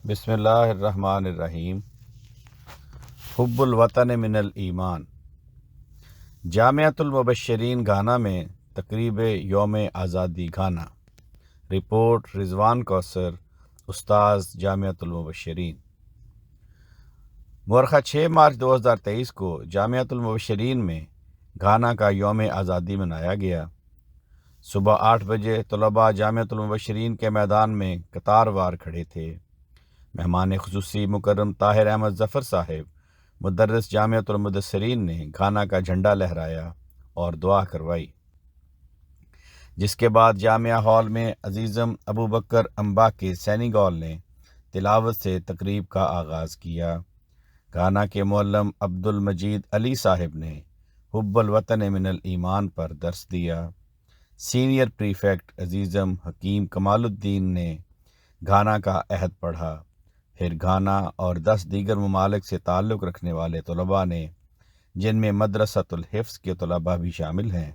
بسم اللہ الرحمن الرحیم۔ حب الوطن من الایمان۔ جامعۃ المبشرین گھانا میں تقریب یوم آزادی گھانا۔ رپورٹ رضوان کوثر، استاذ جامعۃ المبشرین۔ مورخہ 6 مارچ 2023 کو جامعۃ المبشرین میں گھانا کا یوم آزادی منایا گیا۔ صبح 8 بجے طلباء جامعۃ المبشرین کے میدان میں قطار وار کھڑے تھے۔ مہمان خصوصی مکرم طاہر احمد ظفر صاحب مدرس جامعۃ المدثرین نے گھانا کا جھنڈا لہرایا اور دعا کروائی، جس کے بعد جامعہ ہال میں عزیزم ابو بکر امبا کے سینی گول نے تلاوت سے تقریب کا آغاز کیا۔ گھانا کے معلم عبد المجید علی صاحب نے حب الوطن من الایمان پر درس دیا۔ سینئر پریفیکٹ عزیزم حکیم کمال الدین نے گھانا کا عہد پڑھا۔ پھر گھانا اور 10 دیگر ممالک سے تعلق رکھنے والے طلباء نے، جن میں مدرسۃ الحفظ کے طلباء بھی شامل ہیں،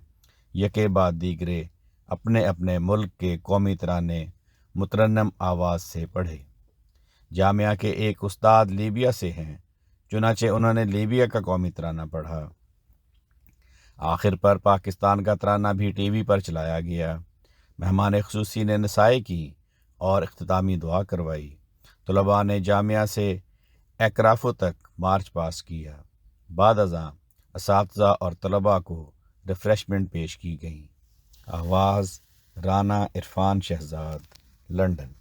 یکے بعد دیگرے اپنے اپنے ملک کے قومی ترانے مترنم آواز سے پڑھے۔ جامعہ کے ایک استاد لیبیا سے ہیں، چنانچہ انہوں نے لیبیا کا قومی ترانہ پڑھا۔ آخر پر پاکستان کا ترانہ بھی ٹی وی پر چلایا گیا۔ مہمان خصوصی نے نصائح کی اور اختتامی دعا کروائی۔ طلباء نے جامعہ سے ایکرافو تک مارچ پاس کیا۔ بعد ازاں اساتذہ اور طلباء کو ریفریشمنٹ پیش کی گئیں۔ آواز رانا عرفان شہزاد، لندن۔